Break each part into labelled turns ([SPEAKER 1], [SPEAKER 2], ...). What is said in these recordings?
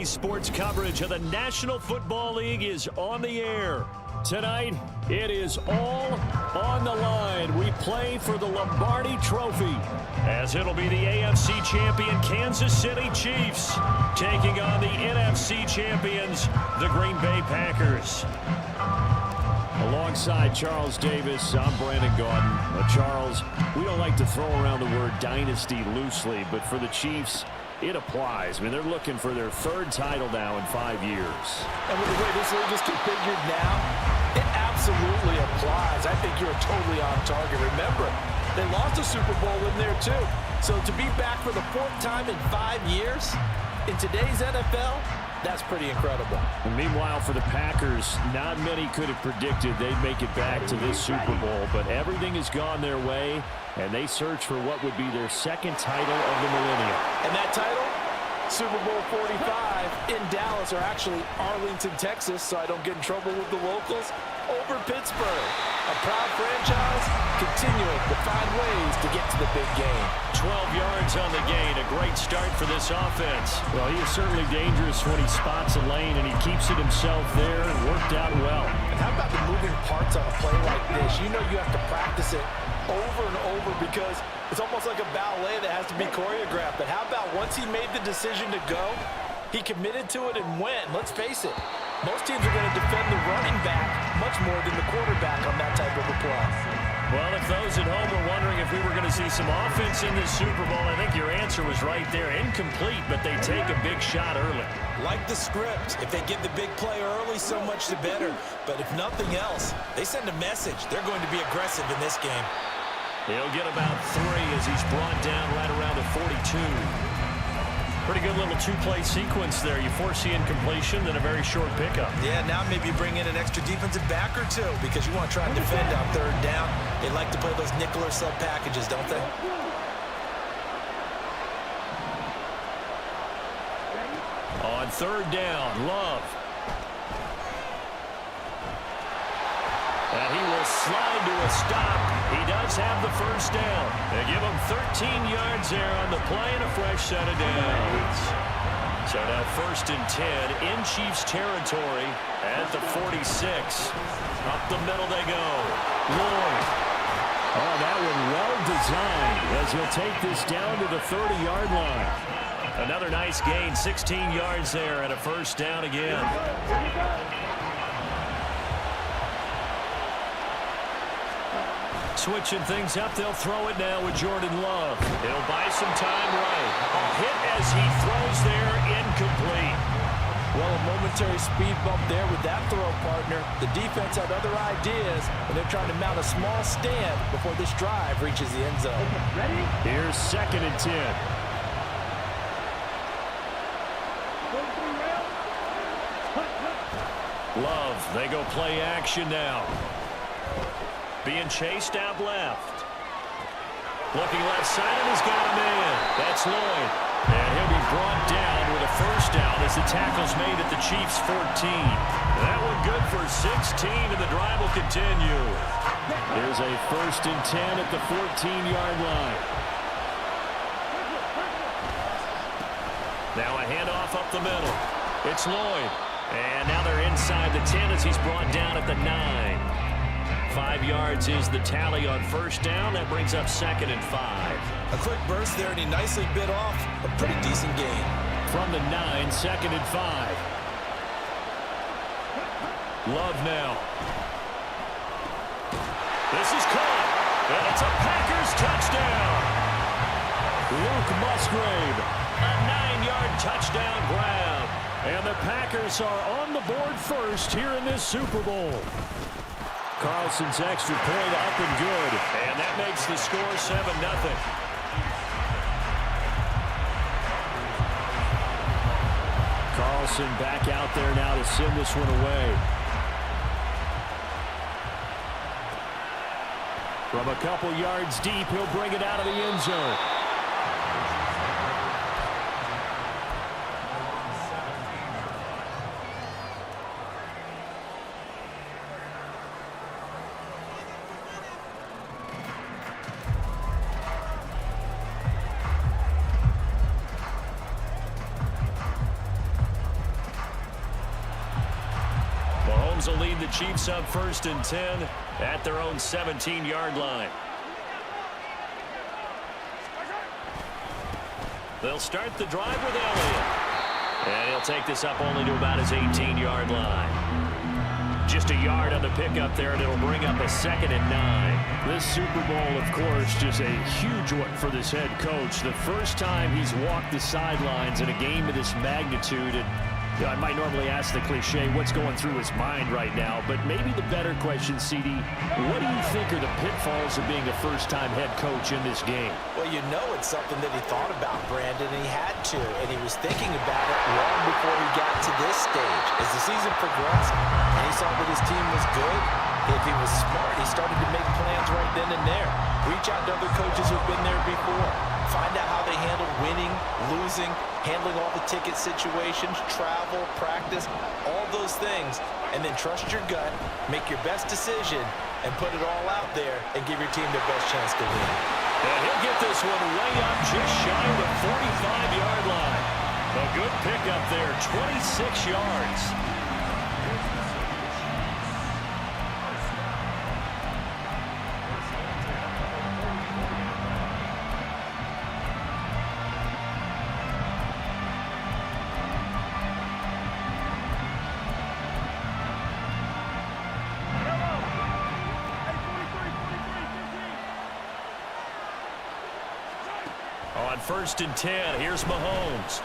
[SPEAKER 1] Today's sports coverage of the National Football League is on the air. Tonight, it is all on the line. We play for the Lombardi Trophy, as it'll be the AFC champion Kansas City Chiefs taking on the NFC champions, the Green Bay Packers. Alongside Charles Davis, I'm Brandon Gaudin. Charles, we don't like to throw around the word dynasty loosely, but for the Chiefs, it applies. I mean, they're looking for their third title now in 5 years.
[SPEAKER 2] And with the way this league is configured now, it absolutely applies. I think you're totally on target. Remember, they lost a Super Bowl in there too. So to be back for the fourth time in 5 years in today's NFL, that's pretty incredible.
[SPEAKER 1] And meanwhile, for the Packers, not many could have predicted they'd make it back to this Super Bowl, but everything has gone their way, and they search for what would be their second title of the millennium.
[SPEAKER 2] And that title, Super Bowl 45 in Dallas, or actually Arlington, Texas, so I don't get in trouble with the locals, over Pittsburgh. A proud franchise continuing to find ways to get to the big game.
[SPEAKER 1] 12 yards on the gain, a great start for this offense. Well, he is certainly dangerous when he spots a lane, and he keeps it himself there and worked out well.
[SPEAKER 2] And how about the moving parts on a play like this? You know you have to practice it over and over because it's almost like a ballet that has to be choreographed. But how about once he made the decision to go, he committed to it and went. Let's face it, most teams are going to defend the running back much more than the quarterback on that type of a play.
[SPEAKER 1] Well, if those at home were wondering if we were going to see some offense in this Super Bowl, I think your answer was right there. Incomplete, but they take a big shot early.
[SPEAKER 3] Like the script, if they get the big play early, so much the better. But if nothing else, they send a message. They're going to be aggressive in this game.
[SPEAKER 1] He'll get about 3 as he's brought down right around the 42. Pretty good little two-play sequence there. You force the incompletion, then a very short pickup.
[SPEAKER 3] Yeah, now maybe you bring in an extra defensive back or two because you want to try and defend on third down. They like to play those nickel or sub packages, don't they?
[SPEAKER 1] On third down, Love. And he will slide to a stop. He does have the first down. They give him 13 yards there on the play and a fresh set of downs. So now first and 10 in Chiefs territory at the 46. Up the middle they go. Lloyd. Oh, that one well designed as he'll take this down to the 30-yard line. Another nice gain, 16 yards there and a first down again. Switching things up, they'll throw it now with Jordan Love. He'll buy some time right. A hit as he throws there, incomplete.
[SPEAKER 2] Well, a momentary speed bump there with that throw, partner. The defense had other ideas, and they're trying to mount a small stand before this drive reaches the end zone.
[SPEAKER 1] Ready? Here's second and 10. Love, they go play action now. Being chased out left. Looking left side, and he's got a man. That's Lloyd. And he'll be brought down with a first down as the tackle's made at the Chiefs' 14. That one good for 16, and the drive will continue. There's a first and 10 at the 14-yard line. Now a handoff up the middle. It's Lloyd. And now they're inside the 10 as he's brought down at the 9. 5 yards is the tally on first down. That brings up second and 5.
[SPEAKER 3] A quick burst there, and he nicely bit off a pretty decent gain.
[SPEAKER 1] From the 9, second and 5. Love now. This is caught, and it's a Packers touchdown. Luke Musgrave, a 9-yard touchdown grab. And the Packers are on the board first here in this Super Bowl. Carlson's extra point up and good. And that makes the score 7-0. Carlson back out there now to send this one away. From a couple yards deep, he'll bring it out of the end zone. Mahomes will lead the Chiefs up 1st and 10 at their own 17-yard line. They'll start the drive with Elliott. And he'll take this up only to about his 18-yard line. Just a yard on the pickup there, and it'll bring up a 2nd and 9.
[SPEAKER 4] This Super Bowl, of course, just a huge one for this head coach. The first time he's walked the sidelines in a game of this magnitude. And I might normally ask the cliche, what's going through his mind right now? But maybe the better question, CD, what do you think are the pitfalls of being a first-time head coach in this game?
[SPEAKER 2] Well, you know it's something that he thought about, Brandon, and he had to. And he was thinking about it long before he got to this stage. As the season progressed and he saw that his team was good, if he was smart, he started to make plans right then and there. Reach out to other coaches who've been there before. Find out how they handled winning, losing, handling all the ticket situations, travel, practice, all those things. And then trust your gut, make your best decision, and put it all out there and give your team their best chance to win.
[SPEAKER 1] And he'll get this one way up just shy of the 45-yard line. A good pickup there, 26 yards. On 1st and 10, here's Mahomes.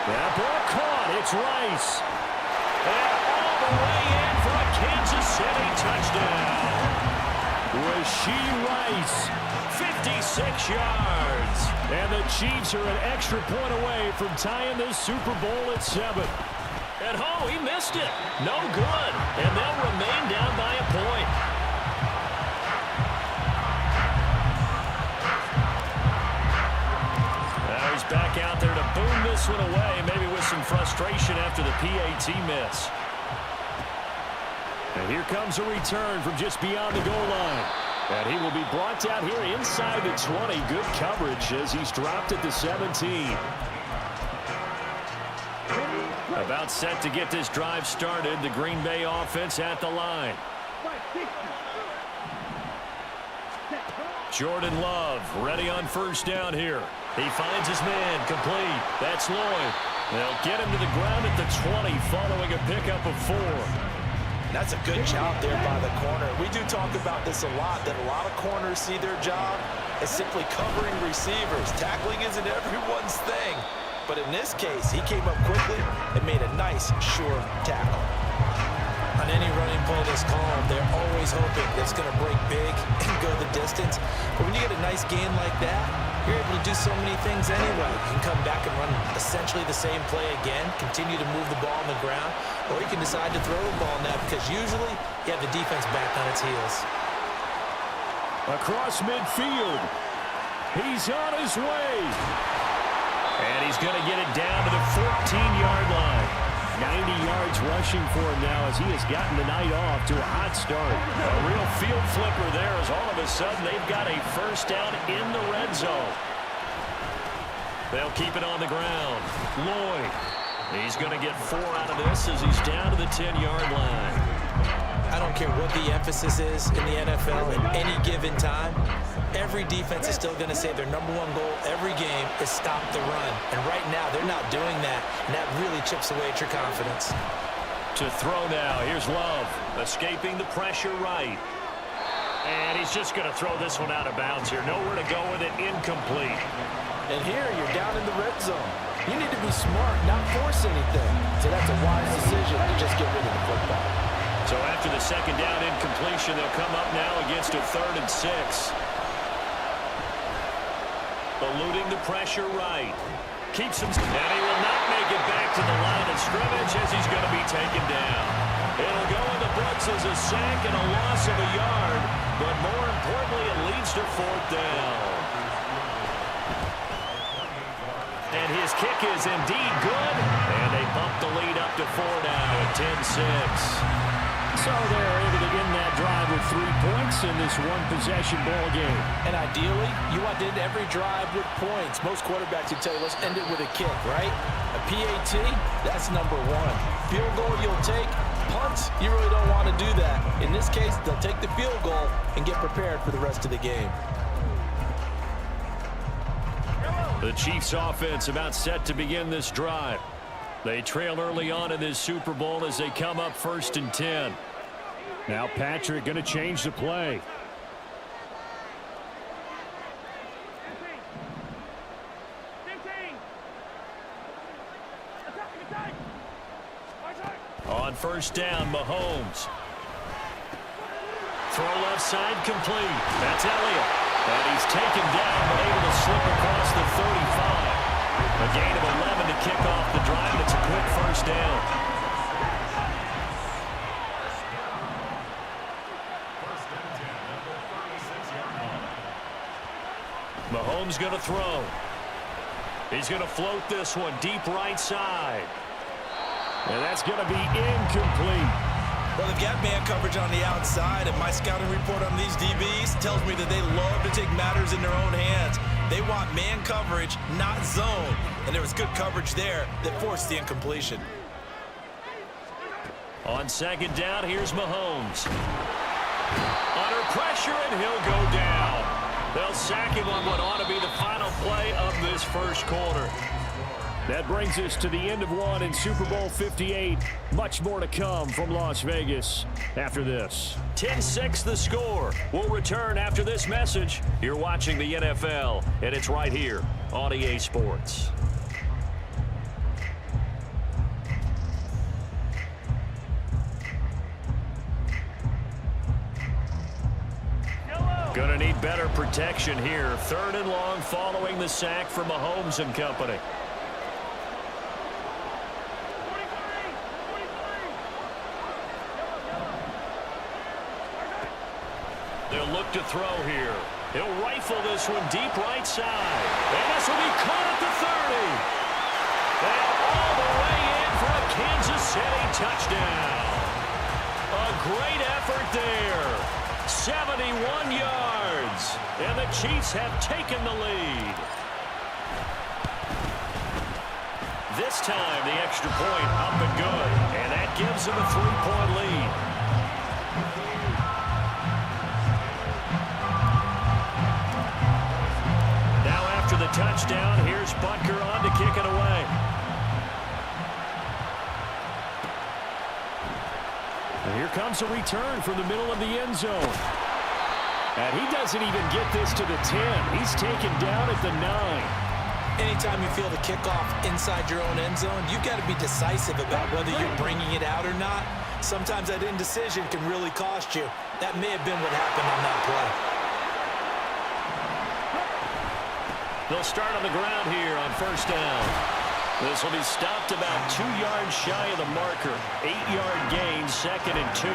[SPEAKER 1] That ball caught. It's Rice. And all the way in for a Kansas City touchdown. Rashee Rice, 56 yards.
[SPEAKER 4] And the Chiefs are an extra point away from tying this Super Bowl at 7.
[SPEAKER 1] And he missed it. No good. And they'll remain down by a point. He's back out there to boom this one away, maybe with some frustration after the PAT miss.
[SPEAKER 4] And here comes a return from just beyond the goal line. And he will be brought down here inside the 20. Good coverage as he's dropped at the 17.
[SPEAKER 1] About set to get this drive started. The Green Bay offense at the line. Jordan Love ready on 1st down here. He finds his man complete. That's Lloyd. They'll get him to the ground at the 20 following a pickup of 4.
[SPEAKER 2] That's a good job there by the corner. We do talk about this a lot, that a lot of corners see their job as simply covering receivers. Tackling isn't everyone's thing. But in this case, he came up quickly and made a nice, sure tackle. On any running play that's called, they're always hoping that it's going to break big and go the distance. But when you get a nice gain like that, you're able to do so many things anyway. You can come back and run essentially the same play again, continue to move the ball on the ground, or you can decide to throw the ball now because usually you have the defense back on its heels.
[SPEAKER 4] Across midfield. He's on his way.
[SPEAKER 1] And he's going to get it down to the 14-yard line.
[SPEAKER 4] 90 yards rushing for him now as he has gotten the night off to a hot start.
[SPEAKER 1] A real field flipper there as all of a sudden they've got a 1st down in the red zone. They'll keep it on the ground. Lloyd. He's going to get 4 out of this as he's down to the 10-yard line.
[SPEAKER 2] I don't care what the emphasis is in the NFL at any given time. Every defense is still going to say their #1 goal every game is stop the run. And right now, they're not doing that, and that really chips away at your confidence.
[SPEAKER 1] To throw now, here's Love, escaping the pressure right. And he's just going to throw this one out of bounds here. Nowhere to go with it, incomplete.
[SPEAKER 2] And here, you're down in the red zone. You need to be smart, not force anything. So that's a wise decision to just get rid of the football.
[SPEAKER 1] So after the 2nd down incompletion, they'll come up now against a 3rd and 6. Eluding the pressure right. Keeps him, and he will not make it back to the line of scrimmage as he's going to be taken down. It'll go in the books as a sack and a loss of a yard, but more importantly, it leads to 4th down. And his kick is indeed good, and they bump the lead up to 4 now at 10-6.
[SPEAKER 4] So they're able to end that drive with 3 points in this one-possession ball game.
[SPEAKER 2] And ideally, you want to end every drive with points. Most quarterbacks would tell you, let's end it with a kick, right? A PAT, that's #1. Field goal you'll take, punts, you really don't want to do that. In this case, they'll take the field goal and get prepared for the rest of the game.
[SPEAKER 1] The Chiefs offense about set to begin this drive. They trail early on in this Super Bowl as they come up 1st and 10.
[SPEAKER 4] Now Patrick going to change the play.
[SPEAKER 1] On 1st down, Mahomes. Throw left side complete. That's Elliott. And he's taken down but able to slip across the 35. A gain of 11 to kick off the drive. It's a quick 1st down. Mahomes going to throw. He's going to float this one deep right side.
[SPEAKER 4] And that's going to be incomplete.
[SPEAKER 3] Well, they've got man coverage on the outside, and my scouting report on these DBs tells me that they love to take matters in their own hands. They want man coverage, not zone. And there was good coverage there that forced the incompletion.
[SPEAKER 1] On 2nd down, here's Mahomes. Under pressure, and he'll go down. They'll sack him on what ought to be the final play of this 1st quarter.
[SPEAKER 4] That brings us to the end of one in Super Bowl 58. Much more to come from Las Vegas after this.
[SPEAKER 1] 10-6 the score. We'll return after this message. You're watching the NFL, and it's right here on EA Sports. Gonna need better protection here. 3rd and long following the sack from Mahomes and company. They'll look to throw here. He'll rifle this one deep right side. And this will be caught at the 30. And all the way in for a Kansas City touchdown. A great effort there. 71 yards. And the Chiefs have taken the lead. This time the extra point up and good. And that gives them a 3-point lead. After the touchdown, here's Butker on to kick it away.
[SPEAKER 4] And here comes a return from the middle of the end zone. And he doesn't even get this to the 10. He's taken down at the 9.
[SPEAKER 2] Anytime you feel the kickoff inside your own end zone, you've got to be decisive about whether you're bringing it out or not. Sometimes that indecision can really cost you. That may have been what happened on that play.
[SPEAKER 1] They'll start on the ground here on 1st down. This will be stopped about 2 yards shy of the marker. 8-yard gain, 2nd and 2.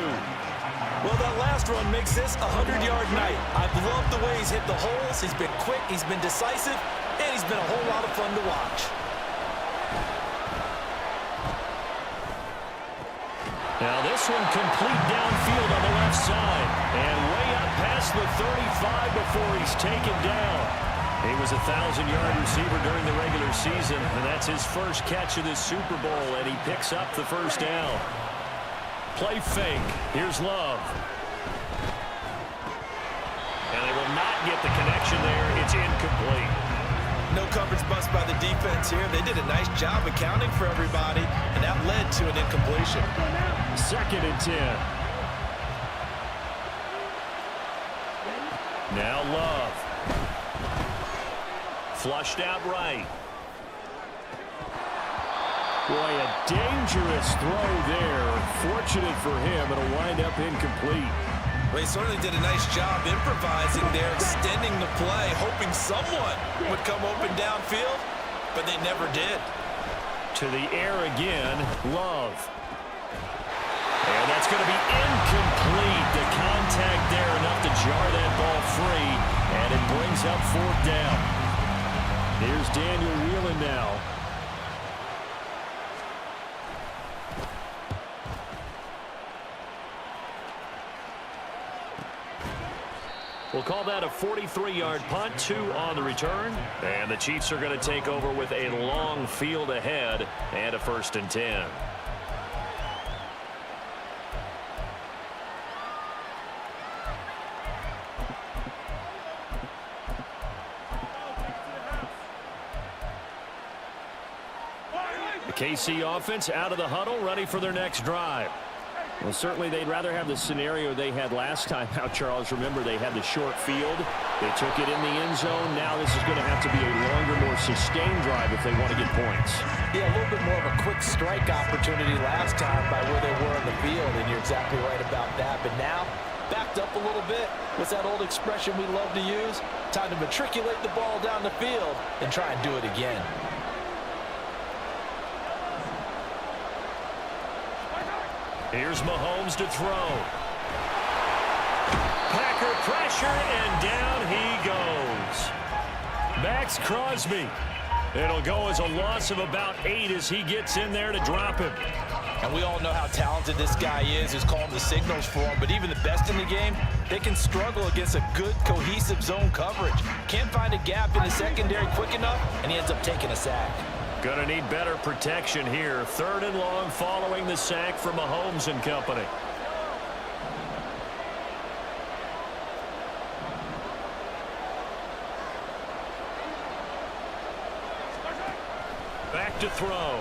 [SPEAKER 2] Well, that last run makes this a 100-yard night. I've loved the way he's hit the holes. He's been quick, he's been decisive, and he's been a whole lot of fun to watch.
[SPEAKER 1] Now this one complete downfield on the left side. And way up past the 35 before he's taken down. He was a 1,000-yard receiver during the regular season, and that's his first catch of this Super Bowl, and he picks up the 1st down. Play fake. Here's Love. And they will not get the connection there. It's incomplete.
[SPEAKER 3] No coverage bust by the defense here. They did a nice job accounting for everybody, and that led to an incompletion.
[SPEAKER 4] 2nd and 10.
[SPEAKER 1] Now Love. Flushed out right.
[SPEAKER 4] Boy, a dangerous throw there. Fortunate for him, it'll wind up incomplete.
[SPEAKER 3] Well, he certainly did a nice job improvising there, extending the play, hoping someone would come open downfield, but they never did.
[SPEAKER 1] To the air again, Love. And that's going to be incomplete. The contact there enough to jar that ball free, and it brings up 4th down.
[SPEAKER 4] Here's Daniel Whelan now.
[SPEAKER 1] We'll call that a 43-yard punt, 2 on the return. And the Chiefs are going to take over with a long field ahead and a 1st and 10. KC offense out of the huddle, ready for their next drive.
[SPEAKER 4] Well, certainly they'd rather have the scenario they had last time out, Charles. Remember, they had the short field. They took it in the end zone. Now this is going to have to be a longer, more sustained drive if they want to get points.
[SPEAKER 2] Yeah, a little bit more of a quick strike opportunity last time by where they were in the field, and you're exactly right about that. But now, backed up a little bit. What's that old expression we love to use? Time to matriculate the ball down the field and try and do it again.
[SPEAKER 1] Here's Mahomes to throw. Packer pressure, and down he goes. Max Crosby. It'll go as a loss of about 8 as he gets in there to drop him.
[SPEAKER 2] And we all know how talented this guy is, who's calling the signals for him. But even the best in the game, they can struggle against a good, cohesive zone coverage. Can't find a gap in the secondary quick enough, and he ends up taking a sack.
[SPEAKER 1] Gonna need better protection here. 3rd and long following the sack from Mahomes and company. Back to throw.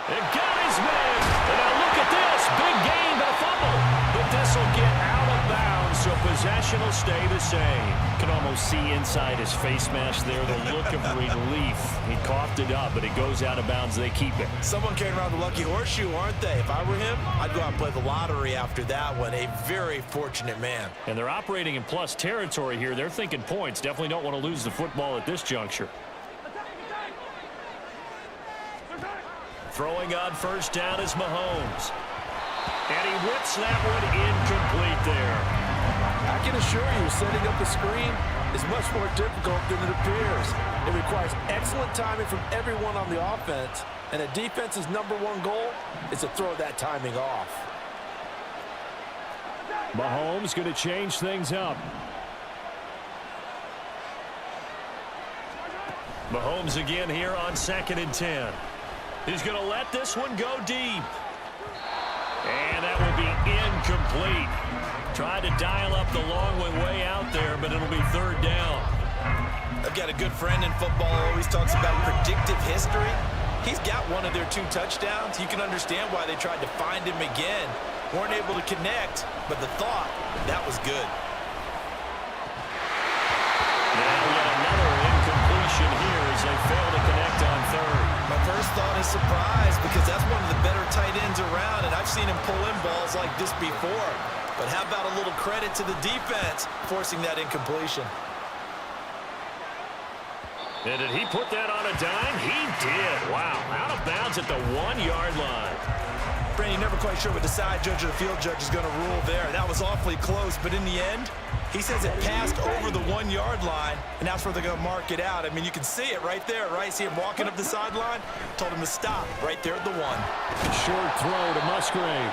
[SPEAKER 1] And got his man. And now look at this. Big gain, the fumble. But this will get out of bounds, so possession will stay the same.
[SPEAKER 4] Can almost see inside his face mask there the look of relief. He coughed it up, but it goes out of bounds. They keep it.
[SPEAKER 3] Someone came around the lucky horseshoe, aren't they? If I were him, I'd go out and play the lottery after that one. A very fortunate man.
[SPEAKER 4] And they're operating in plus territory here. They're thinking points. Definitely don't want to lose the football at this juncture.
[SPEAKER 1] Throwing on 1st down is Mahomes. And he whips that one incomplete there.
[SPEAKER 2] I can assure you, setting up the screen is much more difficult than it appears. It requires excellent timing from everyone on the offense, and a defense's #1 goal is to throw that timing off.
[SPEAKER 4] Mahomes going to change things up.
[SPEAKER 1] Mahomes again here on 2nd and 10. He's going to let this one go deep. And that will be incomplete. Tried to dial up the long one way out there, but it'll be 3rd down.
[SPEAKER 3] I've got a good friend in football who always talks about predictive history. He's got one of their 2 touchdowns. You can understand why they tried to find him again. Weren't able to connect, but the thought, that was good.
[SPEAKER 1] Now yet another incompletion here as they fail to connect on 3rd.
[SPEAKER 3] My first thought is surprise because that's one of the better tight ends around, and I've seen him pull in balls like this before. But how about a little credit to the defense forcing that incompletion?
[SPEAKER 1] And did he put that on a dime? He did. Wow. Out of bounds at the 1-yard line.
[SPEAKER 3] Brandon, you're never quite sure what the side judge or the field judge is going to rule there. That was awfully close, but in the end, he says it passed over the 1-yard line, and that's where they're going to mark it out. I mean, you can see it right there, right? See him walking up the sideline? Told him to stop right there at the 1.
[SPEAKER 4] Short throw to Musgrave.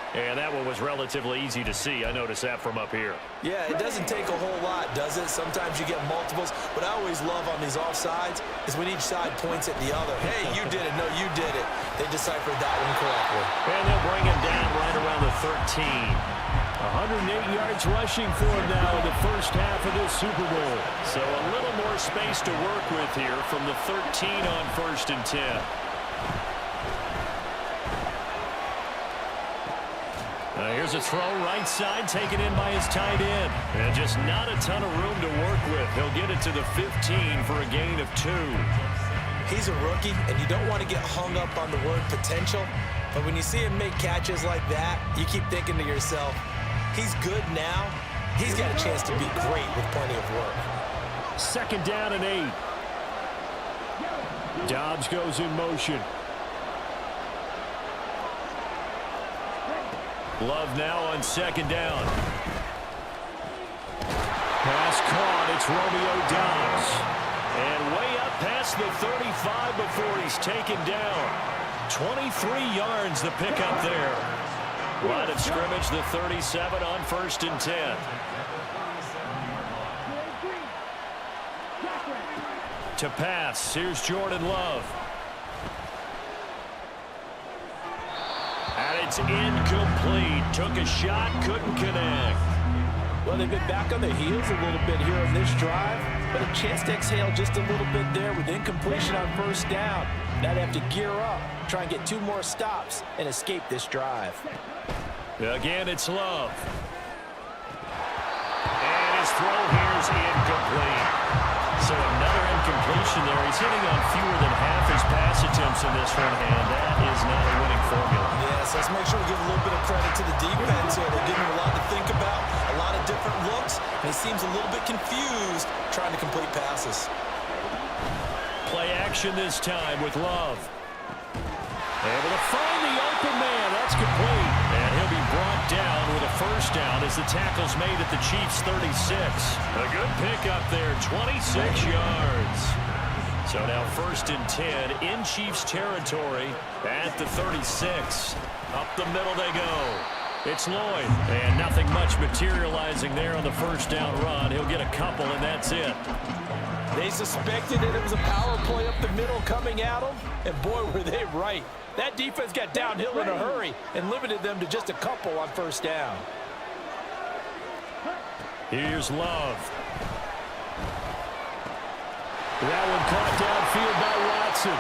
[SPEAKER 1] And that one was relatively easy to see. I noticed that from up here.
[SPEAKER 3] Yeah, it doesn't take a whole lot, does it? Sometimes you get multiples. What I always love on these offsides is when each side points at the other. Hey, you did it. No, you did it. They deciphered that one correctly.
[SPEAKER 1] And they'll bring him down right around the 13.
[SPEAKER 4] 108 yards rushing for him now in the first half of this Super Bowl.
[SPEAKER 1] So a little more space to work with here from the 13 on 1st and 10. Here's a throw right side taken in by his tight end. And just not a ton of room to work with. He'll get it to the 15 for a gain of 2.
[SPEAKER 3] He's a rookie, and you don't want to get hung up on the word potential. But when you see him make catches like that, you keep thinking to yourself, he's good now. He's got a chance to be great with plenty of work.
[SPEAKER 4] 2nd down and 8. Dobbs goes in motion.
[SPEAKER 1] Love now on 2nd down.
[SPEAKER 4] Pass caught. It's Romeo Dobbs.
[SPEAKER 1] And way up past the 35 before he's taken down. 23 yards the pickup there. Line of scrimmage, the 37 on 1st and 10. To pass, here's Jordan Love. And it's incomplete. Took a shot, couldn't connect.
[SPEAKER 2] Well, they've been back on their heels a little bit here on this drive, but a chance to exhale just a little bit there with incompletion on first down. Now they have to gear up, try and get 2 more stops, and escape this drive.
[SPEAKER 1] Again, it's Love. And his throw here is incomplete. So another incompletion there. He's hitting on fewer than half his pass attempts in this one, and that is not a winning formula.
[SPEAKER 3] Yes, let's make sure we give a little bit of credit to the defense here. They're giving him a lot to think about, a lot of different looks, and he seems a little bit confused trying to complete passes.
[SPEAKER 1] Play action this time with Love. Able to find the open man. That's complete. And he'll be brought down with a first down as the tackle's made at the Chiefs' 36. A good pickup there, 26 yards. So now 1st and 10 in Chiefs territory at the 36. Up the middle they go. It's Lloyd. And nothing much materializing there on the first down run. He'll get a couple, and that's it.
[SPEAKER 2] They suspected that it was a power play up the middle coming at them, and boy, were they right. That defense got downhill in a hurry and limited them to just a couple on first down.
[SPEAKER 1] Here's Love. That one caught downfield by Watson.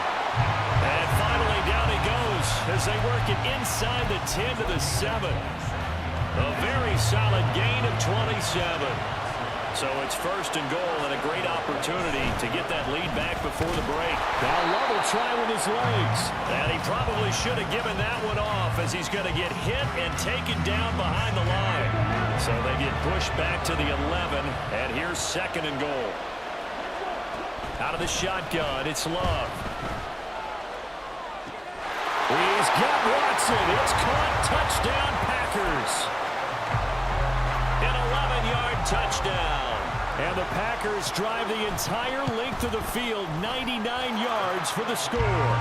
[SPEAKER 1] And finally down he goes as they work it inside the 10 to the 7. A very solid gain of 27. So it's 1st and goal and a great opportunity to get that lead back before the break.
[SPEAKER 4] Now Love will try with his legs.
[SPEAKER 1] And he probably should have given that one off as he's going to get hit and taken down behind the line. So they get pushed back to the 11, and here's 2nd and goal. Out of the shotgun, it's Love. He's got Watson. It's caught. Touchdown, Packers. An 11-yard touchdown.
[SPEAKER 4] And the Packers drive the entire length of the field, 99 yards for the score.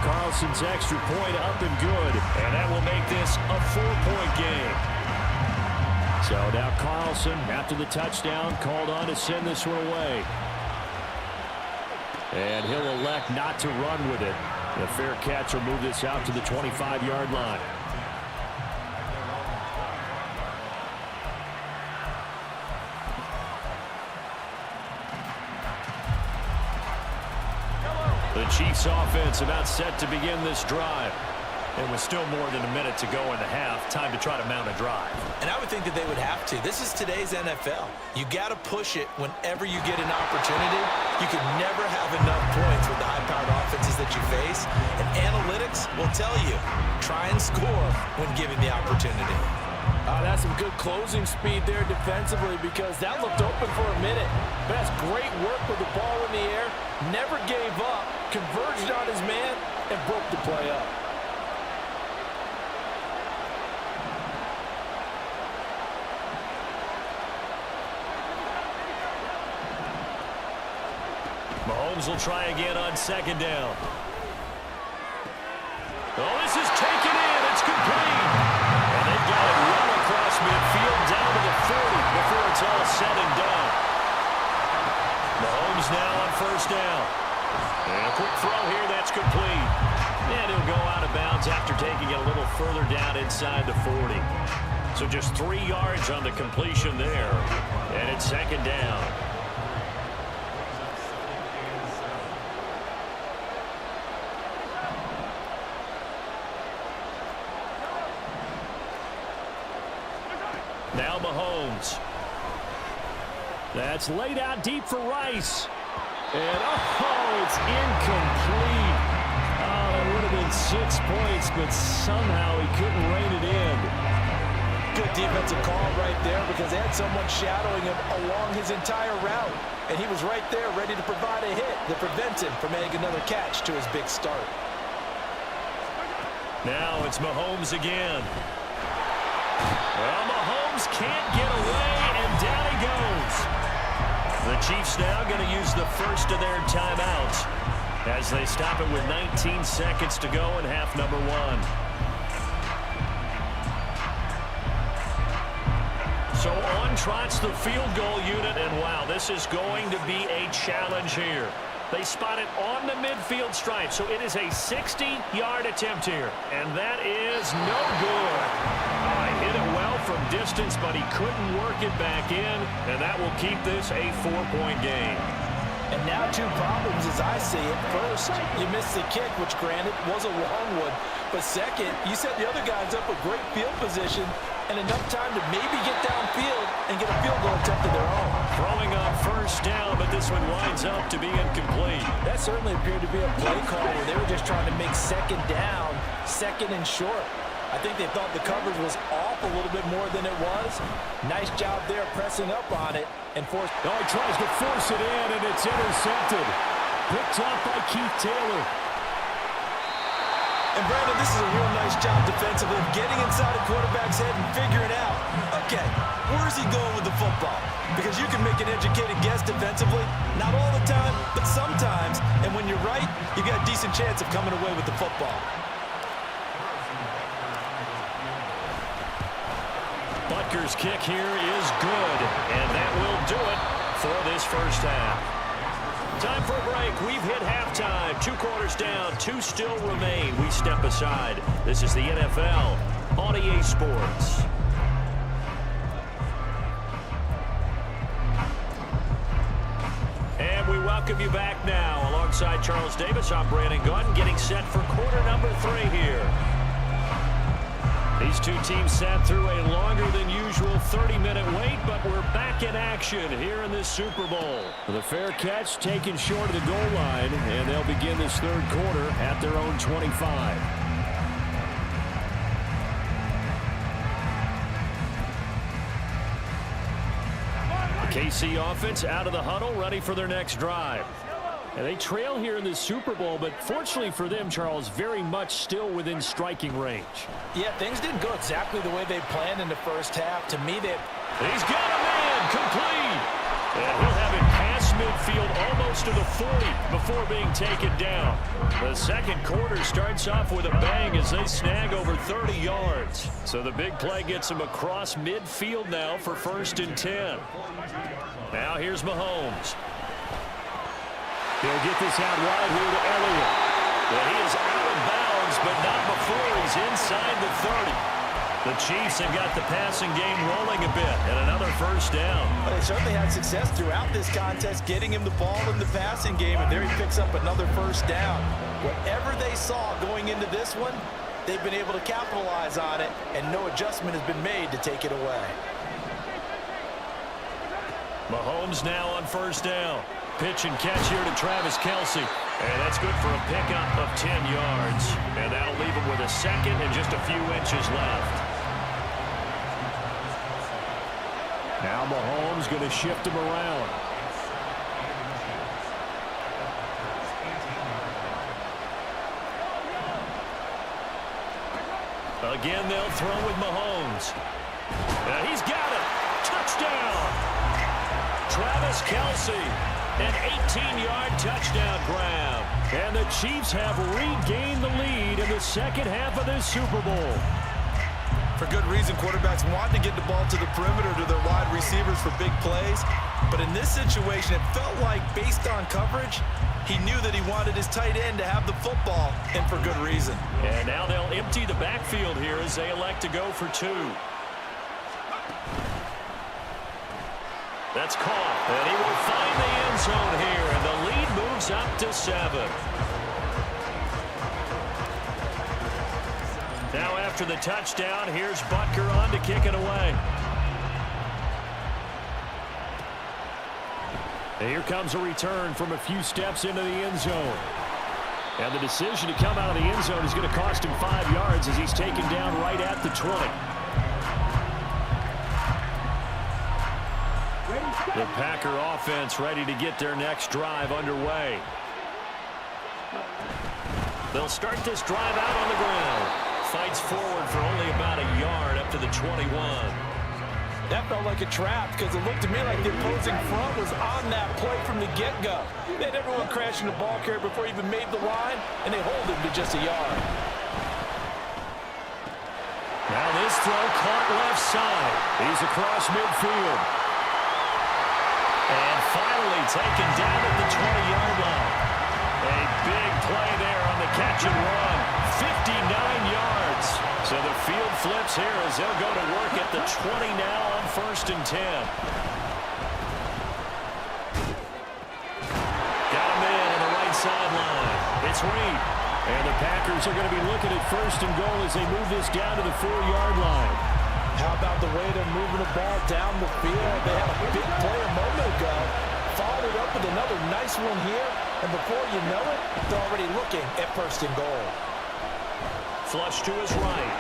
[SPEAKER 4] Carlson's extra point up and good.
[SPEAKER 1] And that will make this a 4-point game.
[SPEAKER 4] So now Carlson, after the touchdown, called on to send this one away. And he'll elect not to run with it. A fair catch will move this out to the 25-yard line.
[SPEAKER 1] The Chiefs offense about set to begin this drive. And with still more than a minute to go in the half, time to try to mount a drive.
[SPEAKER 3] And I would think that they would have to. This is today's NFL. You got to push it whenever you get an opportunity. You can never have enough points with the high-powered offenses that you face. And analytics will tell you, try and score when given the opportunity.
[SPEAKER 2] That's some good closing speed there defensively because that looked open for a minute. But that's great work with the ball in the air. Never gave up, converged on his man, and broke the play up.
[SPEAKER 1] Mahomes will try again on 2nd down. Oh, this is taken in. It's complete. And they've got it run across midfield down to the 40 before it's all said and done. Mahomes now on 1st down. And a quick throw here. That's complete. And he'll go out of bounds after taking it a little further down inside the 40. So just 3 yards on the completion there. And it's 2nd down. Now Mahomes.
[SPEAKER 4] That's laid out deep for Rice. And, oh, it's incomplete. Oh, that would have been 6 points, but somehow he couldn't rein it in.
[SPEAKER 2] Good defensive call right there because they had someone shadowing him along his entire route. And he was right there ready to provide a hit that prevents him from making another catch to his big start.
[SPEAKER 1] Now it's Mahomes again. Well, Mahomes can't get away, and down he goes. The Chiefs now going to use the first of their timeouts as they stop it with 19 seconds to go in half number 1. So on trots the field goal unit, and wow, this is going to be a challenge here. They spot it on the midfield stripe, so it is a 60-yard attempt here, and that is no good. Oh, I hit it well from distance. distance, but he couldn't work it back in, and that will keep this a 4-point game.
[SPEAKER 2] And now 2 problems as I see it. First, you missed the kick, which granted was a long one. But second, you set the other guys up with great field position and enough time to maybe get downfield and get a field goal attempt of their own.
[SPEAKER 1] Throwing on first down, but this one winds up to be incomplete.
[SPEAKER 2] That certainly appeared to be a play call where they were just trying to make second down, second and short. I think they thought the coverage was off a little bit more than it was. Nice job there pressing up on it and forced.
[SPEAKER 4] Oh, he tries to force it in, and it's intercepted. Picked off by Keith Taylor.
[SPEAKER 3] And Brandon, this is a real nice job defensively of getting inside a quarterback's head and figuring out, okay, where's he going with the football? Because you can make an educated guess defensively, not all the time, but sometimes. And when you're right, you got a decent chance of coming away with the football.
[SPEAKER 1] Butker's kick here is good, and that will do it for this first half. Time for a break. We've hit halftime. 2 quarters down, 2 still remain. We step aside. This is the NFL on EA Sports. And we welcome you back now. Alongside Charles Davis, I'm Brandon Gaudin, getting set for quarter number 3 here. These 2 teams sat through a longer than usual 30-minute wait, but we're back in action here in this Super Bowl.
[SPEAKER 4] The fair catch taken short of the goal line, and they'll begin this 3rd quarter at their own 25. The KC offense out of the huddle, ready for their next drive. And they trail here in the Super Bowl, but fortunately for them, Charles, very much still within striking range.
[SPEAKER 2] Yeah, things didn't go exactly the way they planned in the first half. To me,
[SPEAKER 1] He's got a man complete. And he'll have it past midfield almost to the 40 before being taken down. The second quarter starts off with a bang as they snag over 30 yards. So the big play gets them across midfield now for 1st and 10. Now here's Mahomes.
[SPEAKER 4] He'll get this out wide here to Elliott.
[SPEAKER 1] Well, he is out of bounds, but not before he's inside the 30. The Chiefs have got the passing game rolling a bit, and another first down.
[SPEAKER 2] Well, they certainly had success throughout this contest, getting him the ball in the passing game, and there he picks up another first down. Whatever they saw going into this one, they've been able to capitalize on it, and no adjustment has been made to take it away.
[SPEAKER 1] Mahomes now on first down. Pitch and catch here to Travis Kelce. And that's good for a pickup of 10 yards. And that'll leave him with a second and just a few inches left.
[SPEAKER 4] Now Mahomes going to shift him around.
[SPEAKER 1] Again, they'll throw with Mahomes. And he's got it. Touchdown. Travis Kelce. An 18-yard touchdown grab.
[SPEAKER 4] And the Chiefs have regained the lead in the second half of this Super Bowl.
[SPEAKER 3] For good reason, quarterbacks want to get the ball to the perimeter to their wide receivers for big plays. But in this situation, it felt like, based on coverage, he knew that he wanted his tight end to have the football, and for good reason.
[SPEAKER 1] And now they'll empty the backfield here as they elect to go for 2. That's caught, and he will find the end zone here, and the lead moves up to 7. Now after the touchdown, here's Butker on to kick it away.
[SPEAKER 4] And here comes a return from a few steps into the end zone. And the decision to come out of the end zone is going to cost him 5 yards as he's taken down right at the 20.
[SPEAKER 1] The Packer offense ready to get their next drive underway. They'll start this drive out on the ground. Fights forward for only about a yard up to the 21.
[SPEAKER 2] That felt like a trap because it looked to me like the opposing front was on that play from the get-go. They had everyone crashing the ball carrier before he even made the line, and they hold him to just a yard.
[SPEAKER 1] Now this throw caught left side. He's across midfield. And finally taken down at the 20-yard line. A big play there on the catch and run. 59 yards. So the field flips here as they'll go to work at the 20 now on 1st and 10. Got a man on the right sideline. It's Reed. And the Packers are going to be looking at 1st and goal as they move this down to the 4-yard line.
[SPEAKER 2] How about the way they're moving the ball down the field? They had a big play a moment ago. Followed it up with another nice one here. And before you know it, they're already looking at 1st and goal.
[SPEAKER 1] Flush to his right.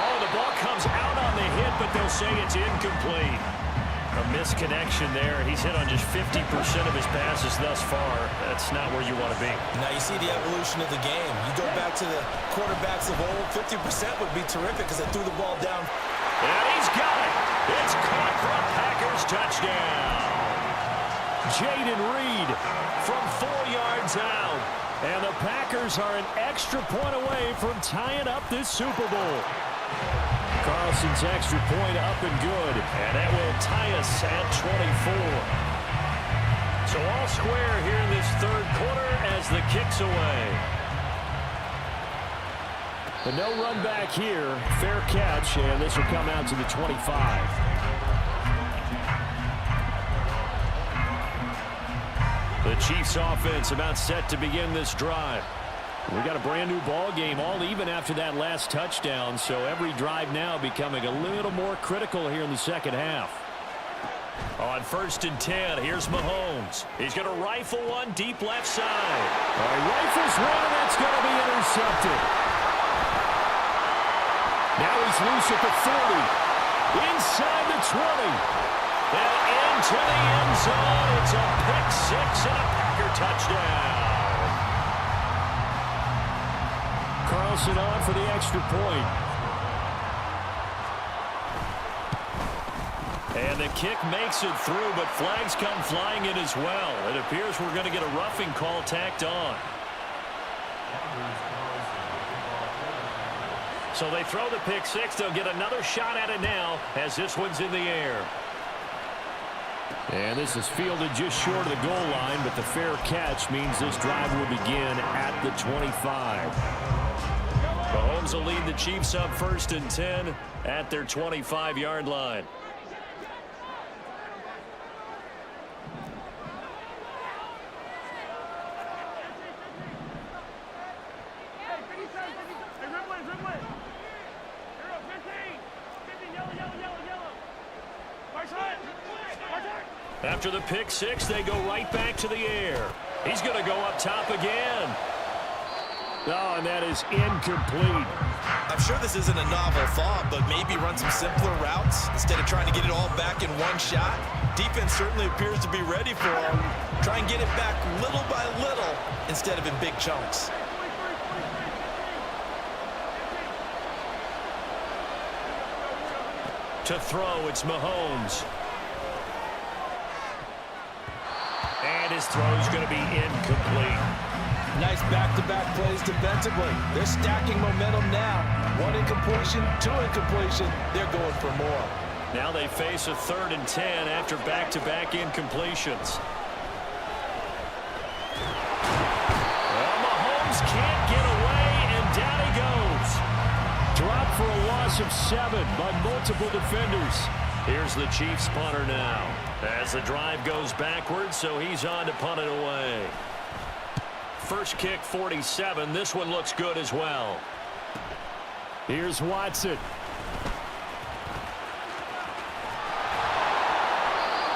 [SPEAKER 1] Oh, the ball comes out on the hit, but they'll say it's incomplete. A misconnection there. He's hit on just 50% of his passes thus far. That's not where you want to be.
[SPEAKER 3] Now you see the evolution of the game. You go back to the quarterbacks of old, 50% would be terrific because they threw the ball down.
[SPEAKER 1] And he's got it. It's caught for a Packers touchdown. Jaden Reed from 4 yards out. And the Packers are an extra point away from tying up this Super Bowl. Carlson's extra point up and good. And that will tie us at 24. So all square here in this 3rd quarter as the kick's away.
[SPEAKER 4] But no run back here. Fair catch, and this will come out to the 25.
[SPEAKER 1] The Chiefs offense about set to begin this drive.
[SPEAKER 4] We got a brand new ball game, all even after that last touchdown, so every drive now becoming a little more critical here in the second half.
[SPEAKER 1] On 1st and 10, here's Mahomes. He's going to rifle one deep left side.
[SPEAKER 4] All right, rifles one, and that's going to be intercepted. Now he's loose at the 40. Inside the 20.
[SPEAKER 1] And into the end zone. It's a pick 6 and a Packer touchdown.
[SPEAKER 4] Carlson on for the extra point.
[SPEAKER 1] And the kick makes it through, but flags come flying in as well. It appears we're going to get a roughing call tacked on. So they throw the pick 6. They'll get another shot at it now as this one's in the air.
[SPEAKER 4] And this is fielded just short of the goal line, but the fair catch means this drive will begin at the 25.
[SPEAKER 1] Mahomes will lead the Chiefs up 1st and 10 at their 25-yard line. After the pick 6, they go right back to the air. He's going to go up top again.
[SPEAKER 4] Oh, and that is incomplete.
[SPEAKER 3] I'm sure this isn't a novel thought, but maybe run some simpler routes instead of trying to get it all back in one shot. Defense certainly appears to be ready for him. Try and get it back little by little instead of in big chunks.
[SPEAKER 1] To throw, it's Mahomes. And his throw's going to be incomplete.
[SPEAKER 2] Nice back-to-back plays defensively. They're stacking momentum now. 1 incompletion, 2 incompletion. They're going for more.
[SPEAKER 1] Now they face a 3rd and 10 after back-to-back incompletions. Well, Mahomes can't get away, and down he goes.
[SPEAKER 4] Dropped for a loss of 7 by multiple defenders.
[SPEAKER 1] Here's the Chiefs punter now. As the drive goes backwards, so he's on to punt it away. First kick, 47. This one looks good as well.
[SPEAKER 4] Here's Watson.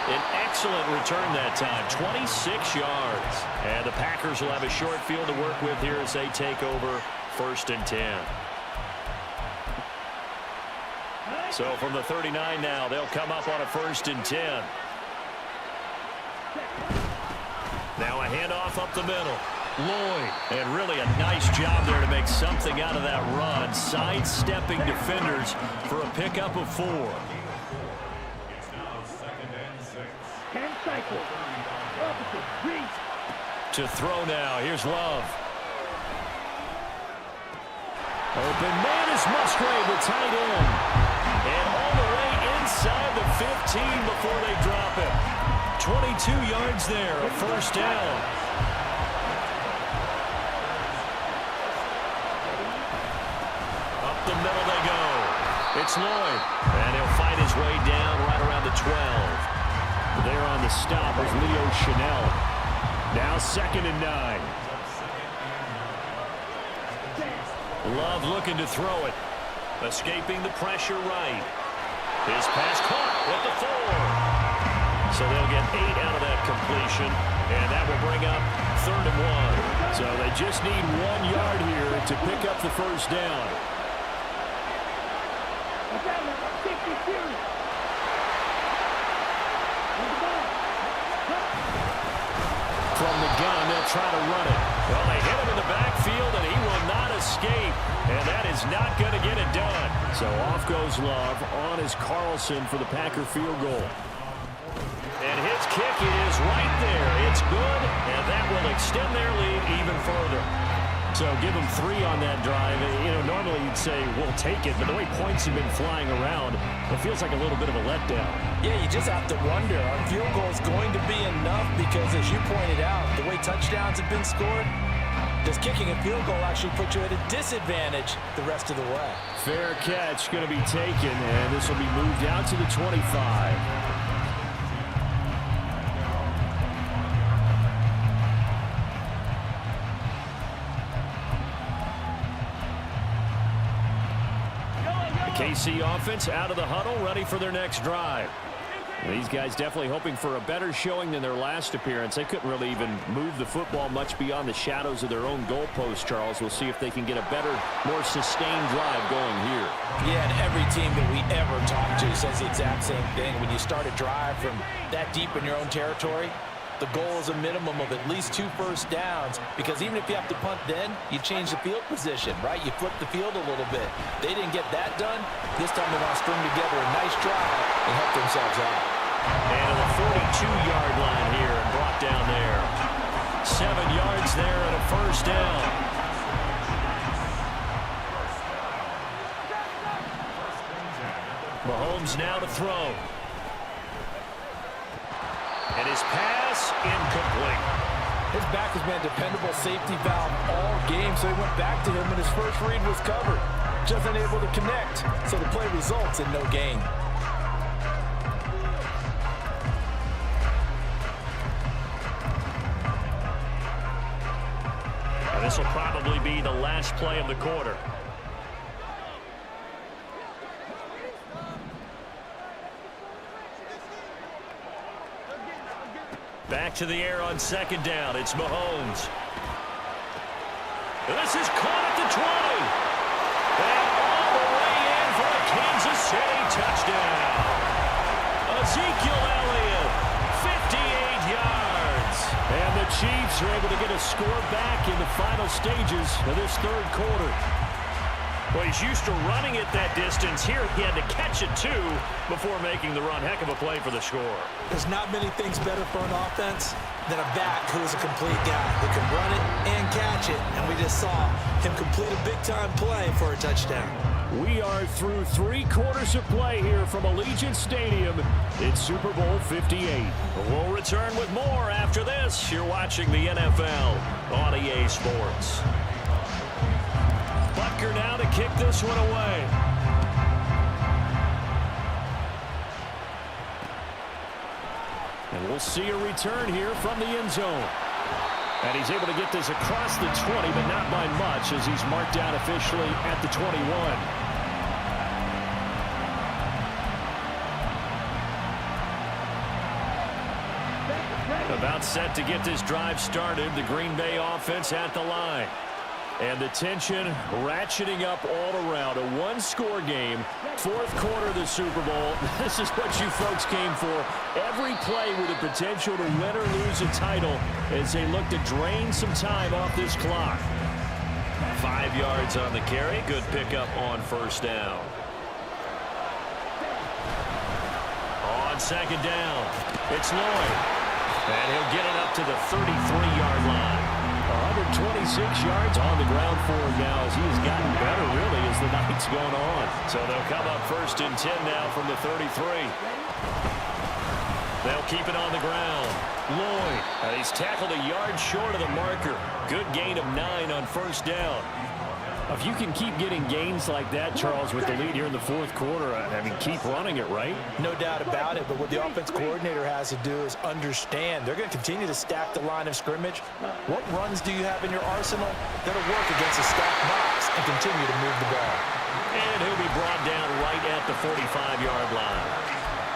[SPEAKER 1] An excellent return that time, 26 yards. And the Packers will have a short field to work with here as they take over 1st and 10. So from the 39 now, they'll come up on a 1st and 10. Now a handoff up the middle. Lloyd, and really a nice job there to make something out of that run, sidestepping defenders for a pickup of 4. To throw now, here's Love.
[SPEAKER 4] Open man is Musgrave, the tight end.
[SPEAKER 1] And all the way inside the 15 before they drop it. 22 yards there, a 1st down. Up the middle it's Lloyd. And he'll fight his way down right around the 12.
[SPEAKER 4] There on the stop was Leo Chanel. Now 2nd and 9.
[SPEAKER 1] Love looking to throw it. Escaping the pressure right. His pass caught at the 4. So they'll get 8 out of that completion. And that will bring up 3rd and 1.
[SPEAKER 4] So they just need 1 yard here to pick up the first down.
[SPEAKER 1] From the gun, they'll try to run it. Well, they hit him in the backfield, and he will not escape. And that is not going to get it done.
[SPEAKER 4] So off goes Love. On is Carlson for the Packer field goal.
[SPEAKER 1] And his kick is right there. It's good, and that will extend their lead even further.
[SPEAKER 4] So give them 3 on that drive. You know, normally you'd say, we'll take it, but the way points have been flying around, it feels like a little bit of a letdown.
[SPEAKER 2] Yeah, you just have to wonder, are field goals going to be enough? Because as you pointed out, the way touchdowns have been scored, does kicking a field goal actually put you at a disadvantage the rest of the way?
[SPEAKER 4] Fair catch going to be taken, and this will be moved out to the 25.
[SPEAKER 1] KC offense out of the huddle, ready for their next drive.
[SPEAKER 4] These guys definitely hoping for a better showing than their last appearance. They couldn't really even move the football much beyond the shadows of their own goalpost, Charles. We'll see if they can get a better, more sustained drive going here.
[SPEAKER 2] Yeah, and every team that we ever talk to says the exact same thing. When you start a drive from that deep in your own territory, the goal is a minimum of at least 2 first downs, because even if you have to punt then, you change the field position, right? You flip the field a little bit. They didn't get that done. This time they want to string together a nice drive and help themselves out.
[SPEAKER 1] And to the 42-yard line here and brought down there. 7 yards there and a first down. Mahomes now to throw. And his pass incomplete.
[SPEAKER 2] His back has been a dependable safety valve all game, so he went back to him and his first read was covered. Just unable to connect, so the play results in no gain.
[SPEAKER 1] This will probably be the last play of the quarter. Back to the air on 2nd down. It's Mahomes. This is caught at the 20. And all the way in for a Kansas City touchdown. Ezekiel Elliott, 58 yards.
[SPEAKER 4] And the Chiefs are able to get a score back in the final stages of this 3rd quarter.
[SPEAKER 1] Well, he's used to running it that distance. Here he had to catch it, too, before making the run. Heck of a play for the score.
[SPEAKER 2] There's not many things better for an offense than a back who is a complete guy who can run it and catch it. And we just saw him complete a big-time play for a touchdown.
[SPEAKER 4] We are through 3 quarters of play here from Allegiant Stadium. It's Super Bowl 58.
[SPEAKER 1] We'll return with more after this. You're watching the NFL on EA Sports. Butker now to kick this one away.
[SPEAKER 4] And we'll see a return here from the end zone. And he's able to get this across the 20, but not by much, as he's marked out officially at the 21.
[SPEAKER 1] About set to get this drive started. The Green Bay offense at the line. And the tension ratcheting up all around. A 1-score game. 4th quarter of the Super Bowl. This is what you folks came for. Every play with the potential to win or lose a title as they look to drain some time off this clock. 5 yards on the carry. Good pickup on first down. On 2nd down, it's Lloyd. And he'll get it up to the 33-yard line.
[SPEAKER 4] 126 yards on the ground for him now as he has gotten better, really, as the night's gone on.
[SPEAKER 1] So they'll come up 1st and 10 now from the 33. They'll keep it on the ground. Lloyd, and he's tackled a yard short of the marker. Good gain of 9 on first down.
[SPEAKER 4] If you can keep getting gains like that, Charles, with the lead here in the fourth quarter, I mean, keep running it, right?
[SPEAKER 2] No doubt about it, but what the offense coordinator has to do is understand they're going to continue to stack the line of scrimmage. What runs do you have in your arsenal that'll work against a stacked box and continue to move the ball?
[SPEAKER 1] And he'll be brought down right at the 45-yard line.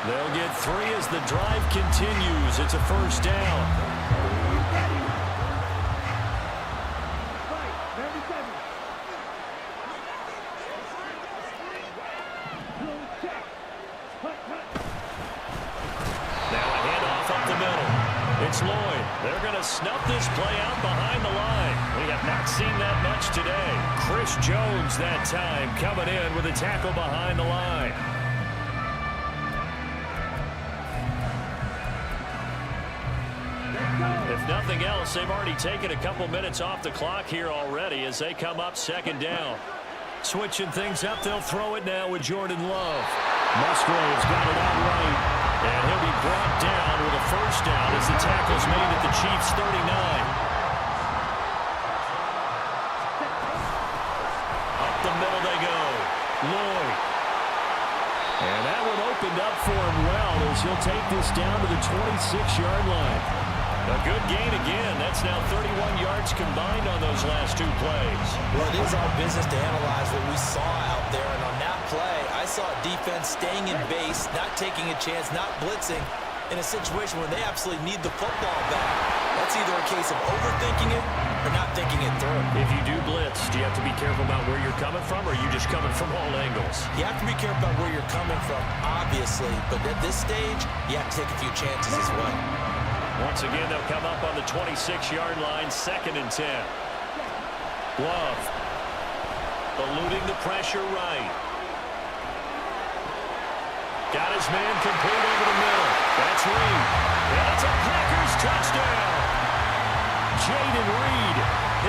[SPEAKER 1] They'll get 3 as the drive continues. It's a first down. It's Lloyd. They're going to snuff this play out behind the line. We have not seen that much today. Chris Jones that time coming in with a tackle behind the line. If nothing else, they've already taken a couple minutes off the clock here already as they come up second down. Switching things up, they'll throw it now with Jordan Love. Musgrave's got it out right. And he'll be brought down with a first down as the tackle's made at the Chiefs' 39. Up the middle they go. Lloyd. And that one opened up for him well as he'll take this down to the 26-yard line. A good gain again. That's now 31 yards combined on those last 2 plays.
[SPEAKER 2] Well, it is our business to analyze what we saw out there, and on that play, I saw defense staying in base, not taking a chance, not blitzing in a situation where they absolutely need the football back. That's either a case of overthinking it or not thinking it through.
[SPEAKER 1] If you do blitz, do you have to be careful about where you're coming from, or are you just coming from all angles?
[SPEAKER 2] You have to be careful about where you're coming from, obviously, but at this stage, you have to take a few chances as well.
[SPEAKER 1] Once again, they'll come up on the 26-yard line, 2nd and 10. Love. Eluding the pressure right. Got his man complete over the middle. That's Reed. And it's a Packers touchdown. Jaden Reed,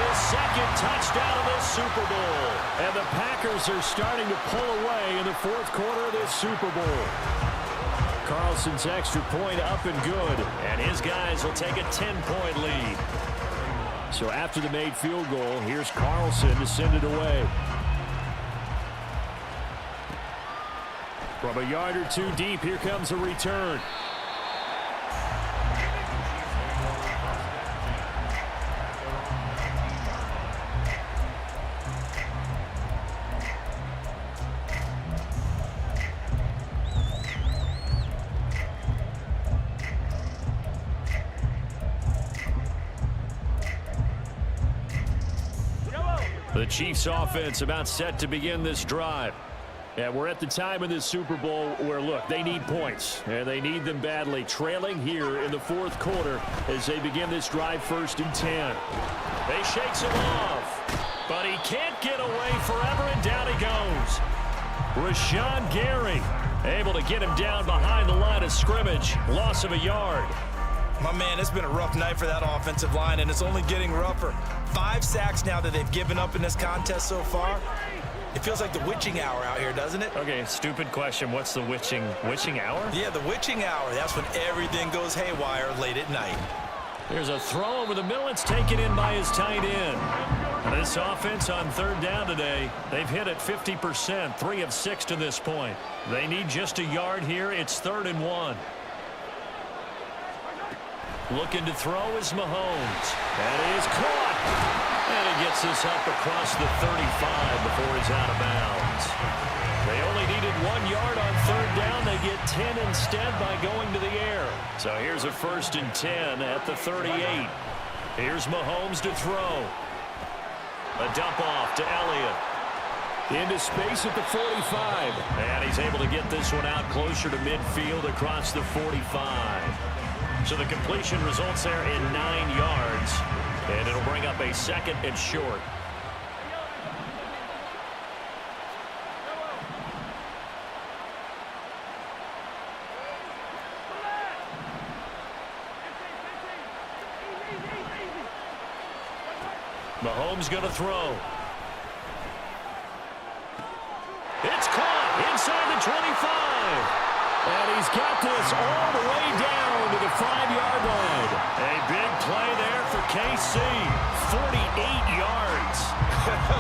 [SPEAKER 1] his 2nd touchdown of the Super Bowl.
[SPEAKER 4] And the Packers are starting to pull away in the fourth quarter of this Super Bowl. Carlson's extra point up and good.
[SPEAKER 1] And his guys will take a 10-point lead.
[SPEAKER 4] So after the made field goal, here's Carlson to send it away. From a yard or 2 deep, here comes a return.
[SPEAKER 1] The Chiefs offense about set to begin this drive.
[SPEAKER 4] Yeah, we're at the time in this Super Bowl where, look, they need points, and they need them badly. Trailing here in the fourth quarter as they begin this drive, 1st and 10.
[SPEAKER 1] They shakes him off, but he can't get away forever, and down he goes. Rashawn Gary able to get him down behind the line of scrimmage. Loss of a yard.
[SPEAKER 3] My man, it's been a rough night for that offensive line, and it's only getting rougher. 5 sacks now that they've given up in this contest so far. It feels like the witching hour out here, doesn't it?
[SPEAKER 1] Okay, stupid question. What's the witching hour?
[SPEAKER 3] Yeah, the witching hour. That's when everything goes haywire late at night.
[SPEAKER 1] There's a throw over the middle. It's taken in by his tight end. This offense on 3rd down today, they've hit it 50%, 3 of 6 to this point. They need just a yard here. It's 3rd and 1. Looking to throw is Mahomes. That is caught. And he gets this up across the 35 before he's out of bounds. They only needed 1 yard on 3rd down. They get 10 instead by going to the air. So here's a 1st and 10 at the 38. Here's Mahomes to throw. A dump off to Elliott.
[SPEAKER 4] Into space at the 45.
[SPEAKER 1] And he's able to get this one out closer to midfield across the 45. So the completion results there in 9 yards. And it'll bring up a 2nd and short. Mahomes going to throw. It's caught inside the 25. And
[SPEAKER 4] he's got this all the way down to the 5-yard line.
[SPEAKER 1] A big play there for KC. 48 yards.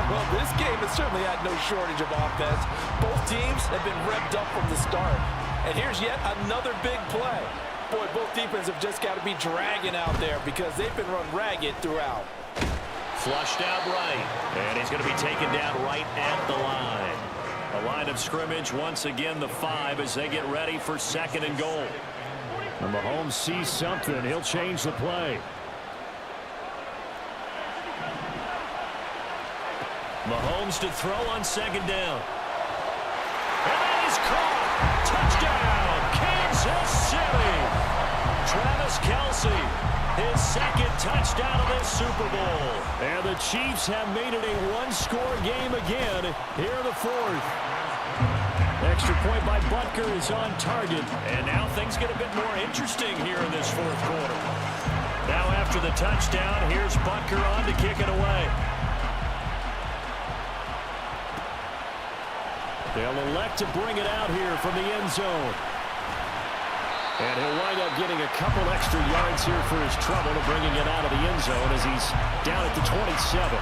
[SPEAKER 2] Well, this game has certainly had no shortage of offense. Both teams have been revved up from the start. And here's yet another big play. Boy, both defenses have just got to be dragging out there because they've been run ragged throughout.
[SPEAKER 1] Flushed out right. And he's going to be taken down right at the line. A line of scrimmage, once again, the 5 as they get ready for 2nd and goal.
[SPEAKER 4] When Mahomes sees something, he'll change the play.
[SPEAKER 1] Mahomes to throw on 2nd down. And that is caught. Touchdown, Kansas City. Travis Kelce, his 2nd touchdown of this Super Bowl.
[SPEAKER 4] And the Chiefs have made it a one-score game again here in the 4th. Extra point by Butker is on target.
[SPEAKER 1] And now things get a bit more interesting here in this 4th quarter. Now after the touchdown, here's Butker on to kick it away.
[SPEAKER 4] They'll elect to bring it out here from the end zone. And he'll wind up getting a couple extra yards here for his trouble to bringing it out of the end zone as he's down at the 27.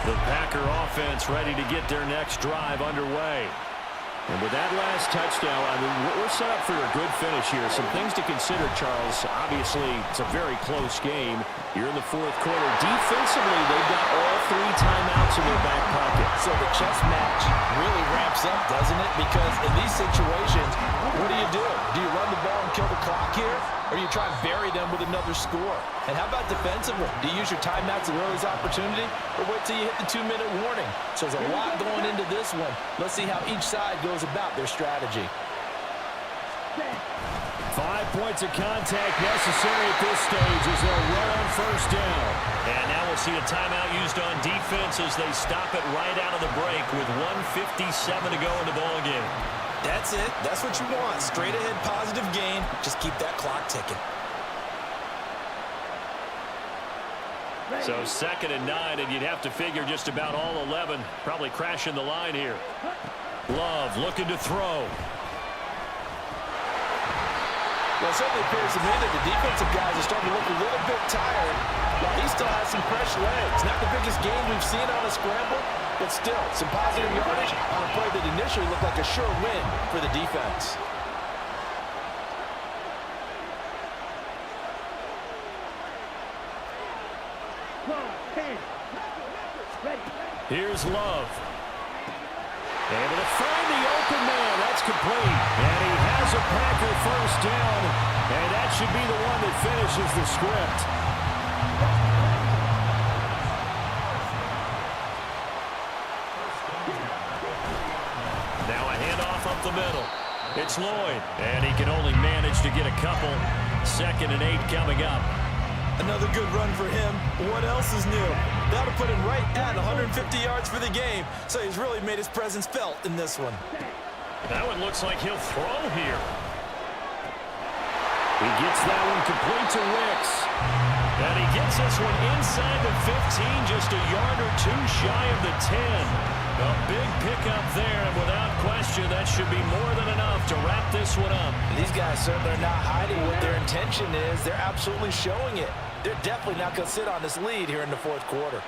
[SPEAKER 1] The Packer offense ready to get their next drive underway.
[SPEAKER 4] And with that last touchdown, I mean, we're set up for a good finish here. Some things to consider, Charles. Obviously, it's a very close game. You're in the 4th quarter. Defensively, they've got all 3 timeouts in their back pocket.
[SPEAKER 2] So the chess match really ramps up, doesn't it? Because in these situations, what do? Do you run the ball and kill the clock here? Or do you try and bury them with another score? And how about defensively? Do you use your timeouts at earliest opportunity? Or wait till you hit the 2-minute warning? So there's a lot going into this one. Let's see how each side goes about their strategy.
[SPEAKER 4] 5 points of contact necessary at this stage as they'll run on 1st down.
[SPEAKER 1] And now we'll see a timeout used on defense as they stop it right out of the break with 1:57 to go in the ballgame.
[SPEAKER 3] That's it. That's what you want. Straight ahead positive gain. Just keep that clock ticking.
[SPEAKER 1] So 2nd and 9, and you'd have to figure just about all 11 probably crashing the line here. Love looking to throw.
[SPEAKER 2] Well, it certainly appears to me that the defensive guys are starting to look a little bit tired while he still has some fresh legs. Not the biggest game we've seen on a scramble, but still some positive yardage on a play that initially looked like a sure win for the defense.
[SPEAKER 1] Here's Love.
[SPEAKER 4] Able to find the open man. That's complete. And he has a Packer 1st down. And that should be the one that finishes the script.
[SPEAKER 1] Now a handoff up the middle. It's Lloyd. And he can only manage to get a couple. 2nd and 8 coming up.
[SPEAKER 3] Another good run for him. What else is new? That'll put him right at 150 yards for the game. So he's really made his presence felt in this one.
[SPEAKER 1] That one looks like he'll throw here.
[SPEAKER 4] He gets that one complete to Wicks.
[SPEAKER 1] And he gets this one inside the 15, just a yard or 2 shy of the 10. A big pickup there, and without question, that should be more than enough to wrap this one up.
[SPEAKER 2] These guys certainly are not hiding what their intention is. They're absolutely showing it. They're definitely not going to sit on this lead here in the 4th quarter.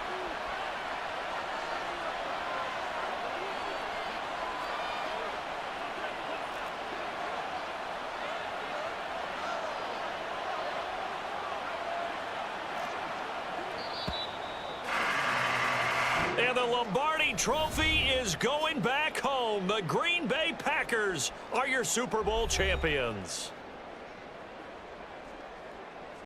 [SPEAKER 1] And the Lombardi Trophy is going back home. The Green Bay Packers are your Super Bowl champions.